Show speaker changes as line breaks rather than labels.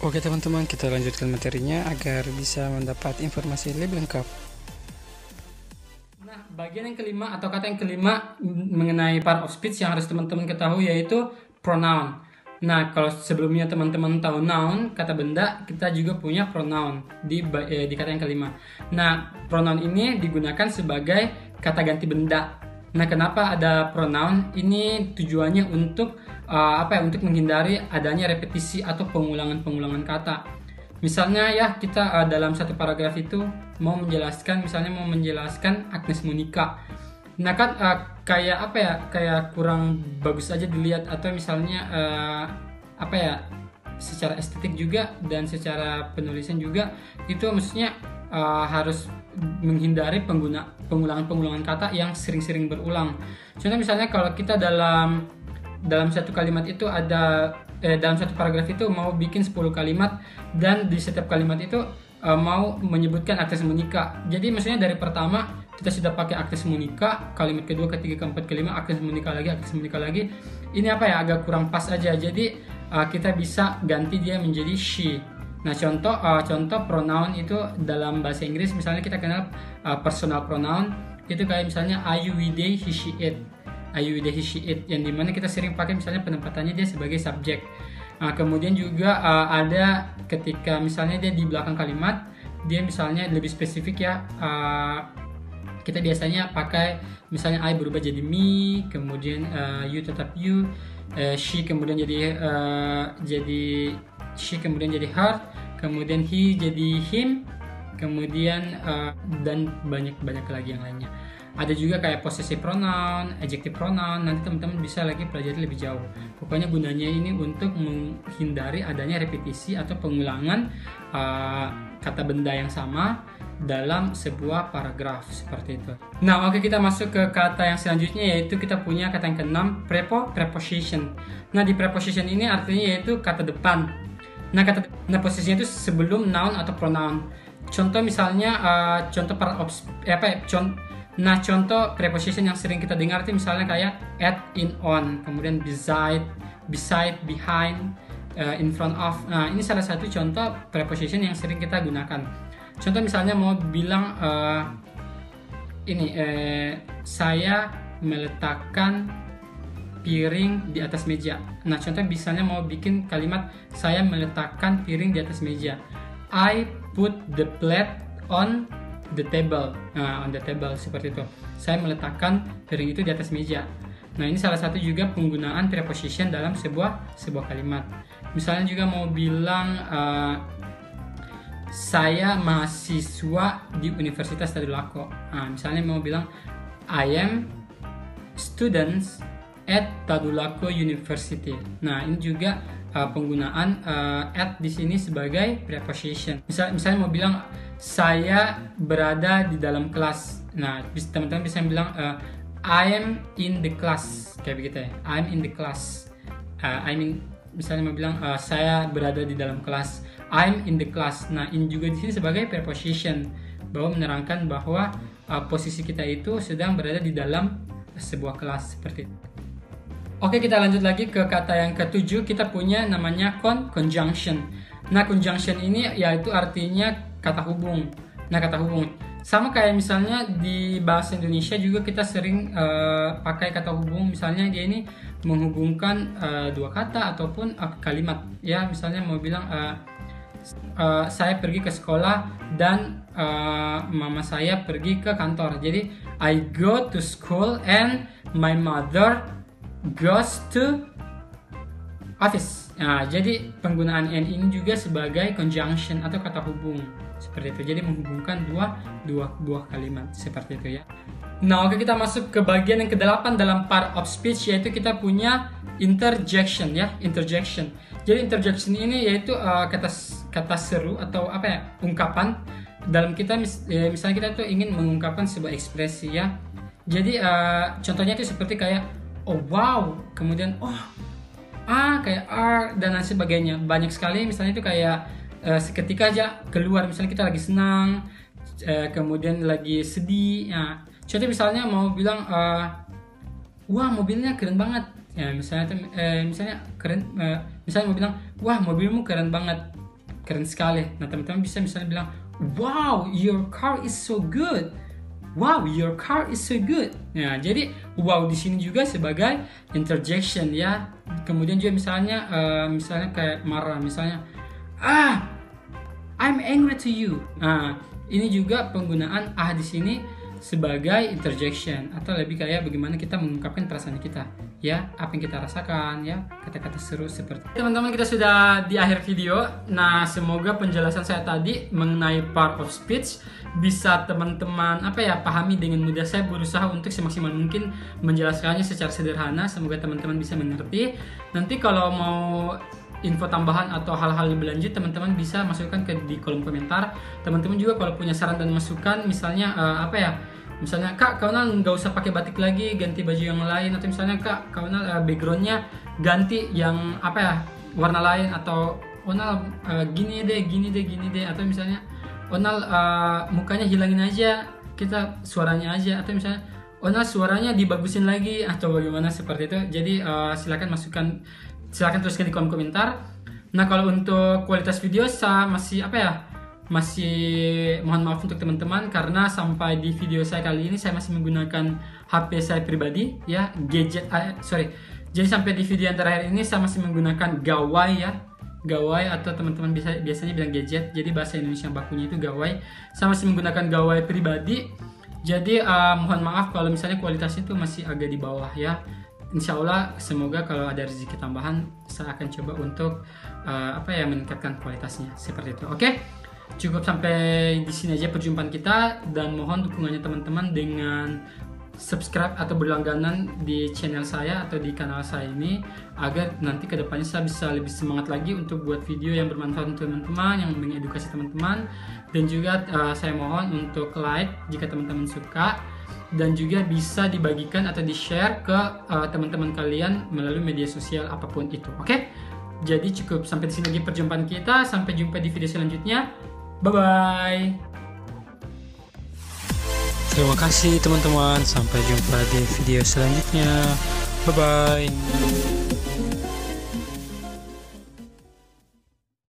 Oke teman-teman, kita lanjutkan materinya agar bisa mendapat informasi lebih lengkap.
Nah, bagian yang kelima atau kata yang kelima mengenai part of speech yang harus teman-teman ketahui yaitu pronoun. Nah, kalau sebelumnya teman-teman tahu noun, kata benda, kita juga punya pronoun di kata yang kelima. Nah, pronoun ini digunakan sebagai kata ganti benda. Nah, kenapa ada pronoun? Ini tujuannya untuk untuk menghindari adanya repetisi atau pengulangan-pengulangan kata. Misalnya ya kita dalam satu paragraf itu mau menjelaskan Agnes Monica. Nah kan kayak kurang bagus aja dilihat, atau misalnya secara estetik juga dan secara penulisan juga itu maksudnya harus menghindari pengulangan-pengulangan kata yang sering-sering berulang. Contoh misalnya kalau kita dalam satu kalimat itu dalam satu paragraf itu mau bikin 10 kalimat, dan di setiap kalimat itu mau menyebutkan Agnes Monica. Jadi maksudnya dari pertama kita sudah pakai Agnes Monica, kalimat kedua, ketiga, keempat, kelima Agnes Monica lagi. Ini agak kurang pas aja. Jadi kita bisa ganti dia menjadi she. Nah, contoh pronoun itu dalam bahasa Inggris misalnya kita kenal personal pronoun itu kayak misalnya I, you, we, they, he, she, it. Ayu, he, she, it, yang dimana kita sering pakai misalnya penempatannya dia sebagai subjek. Nah, kemudian juga ada ketika misalnya dia di belakang kalimat dia misalnya lebih spesifik ya, kita biasanya pakai misalnya I berubah jadi me, kemudian you tetap you, she kemudian jadi her, kemudian he jadi him, kemudian dan banyak lagi yang lainnya. Ada juga kayak possessive pronoun, adjective pronoun, nanti teman-teman bisa lagi pelajari lebih jauh. Pokoknya gunanya ini untuk menghindari adanya repetisi atau pengulangan kata benda yang sama dalam sebuah paragraf seperti itu. Nah, oke, kita masuk ke kata yang selanjutnya, yaitu kita punya kata yang keenam, preposition. Nah, di preposition ini artinya yaitu kata depan. Nah, posisinya itu sebelum noun atau pronoun. Contoh misalnya contoh preposition yang sering kita dengar itu misalnya kayak at, in, on, kemudian beside, behind, in front of. Nah, ini salah satu contoh preposition yang sering kita gunakan. Contoh misalnya mau bilang saya meletakkan piring di atas meja. Nah, contoh misalnya mau bikin kalimat saya meletakkan piring di atas meja. I put the plate on the table. Nah, on the table seperti itu. Saya meletakkan piring itu di atas meja. Nah, ini salah satu juga penggunaan preposition dalam sebuah kalimat. Misalnya juga mau bilang saya mahasiswa di Universitas Tadulako. Nah, misalnya mau bilang I am students at Tadulako University. Nah, ini juga penggunaan at di sini sebagai preposition. Misalnya mau bilang saya berada di dalam kelas. Nah, teman-teman bisa bilang I am in the class, kayak begitu ya. I am in the class. Misalnya mau bilang saya berada di dalam kelas. I'm in the class. Nah, in juga di sini sebagai preposition, bahwa menerangkan bahwa posisi kita itu sedang berada di dalam sebuah kelas seperti itu. Oke, kita lanjut lagi ke kata yang ketujuh. Kita punya namanya conjunction. Nah, conjunction ini yaitu artinya kata hubung. Nah, kata hubung sama kayak misalnya di bahasa Indonesia juga kita sering pakai kata hubung. Misalnya dia ini menghubungkan dua kata ataupun kalimat. Ya, misalnya mau bilang saya pergi ke sekolah dan mama saya pergi ke kantor. Jadi I go to school and my mother goes to office. Nah, jadi penggunaan and ini juga sebagai conjunction atau kata hubung seperti itu. Jadi menghubungkan dua buah kalimat seperti itu ya. Nah, oke, kita masuk ke bagian yang ke-8 dalam part of speech, yaitu kita punya interjection ya, interjection. Jadi interjection ini yaitu kata seru atau ungkapan dalam kita misalnya kita tuh ingin mengungkapkan sebuah ekspresi ya. Jadi contohnya itu seperti kayak oh wow, kemudian oh kayak dan lain sebagainya. Banyak sekali misalnya itu kayak seketika aja keluar, misalnya kita lagi senang, kemudian lagi sedih. Nah, contoh misalnya mau bilang wah mobilnya keren banget. Ya misalnya keren, misalnya mau bilang wah mobilmu keren banget. keren sekali. Nah, teman-teman bisa misalnya bilang, wow, your car is so good. Wow, your car is so good. Nah, jadi wow di sini juga sebagai interjection ya. Kemudian juga misalnya kayak marah, misalnya I'm angry to you. Nah, ini juga penggunaan di sini sebagai interjection, atau lebih kayak bagaimana kita mengungkapkan perasaan kita, ya, apa yang kita rasakan, ya, kata-kata seru seperti. Teman-teman, kita sudah di akhir video. Nah, semoga penjelasan saya tadi mengenai part of speech bisa teman-teman pahami dengan mudah. Saya berusaha untuk semaksimal mungkin menjelaskannya secara sederhana. Semoga teman-teman bisa mengerti. Nanti kalau mau info tambahan atau hal-hal lebih lanjut, teman-teman bisa masukkan di kolom komentar. Teman-teman juga kalau punya saran dan masukan, misalnya misalnya Kak, Kaunal nggak usah pakai batik lagi, ganti baju yang lain, atau misalnya Kak, Kaunal backgroundnya ganti yang warna lain, atau Onal gini deh, atau misalnya Onal mukanya hilangin aja, kita suaranya aja, atau misalnya Onal suaranya dibagusin lagi, atau bagaimana seperti itu. Jadi silakan tuliskan di kolom komentar. Nah, kalau untuk kualitas video saya masih mohon maaf untuk teman-teman, karena sampai di video saya kali ini saya masih menggunakan HP saya pribadi, ya, gadget. Jadi sampai di video yang terakhir ini saya masih menggunakan gawai, ya, gawai, atau teman-teman biasanya bilang gadget. Jadi bahasa Indonesia bakunya itu gawai. Saya masih menggunakan gawai pribadi. Jadi mohon maaf kalau misalnya kualitasnya itu masih agak di bawah, ya. Insya Allah, semoga kalau ada rezeki tambahan, saya akan coba untuk meningkatkan kualitasnya seperti itu. Oke, cukup sampai di sini aja perjumpaan kita, dan mohon dukungannya teman-teman dengan subscribe atau berlangganan di channel saya atau di kanal saya ini, agar nanti kedepannya saya bisa lebih semangat lagi untuk buat video yang bermanfaat untuk teman-teman, yang mengedukasi teman-teman. Dan juga saya mohon untuk like jika teman-teman suka, dan juga bisa dibagikan atau di-share ke teman-teman kalian melalui media sosial apapun itu. Oke? Jadi cukup sampai di sini lagi perjumpaan kita. Sampai jumpa di video selanjutnya. Bye bye.
Terima kasih teman-teman, sampai jumpa di video selanjutnya. Bye bye.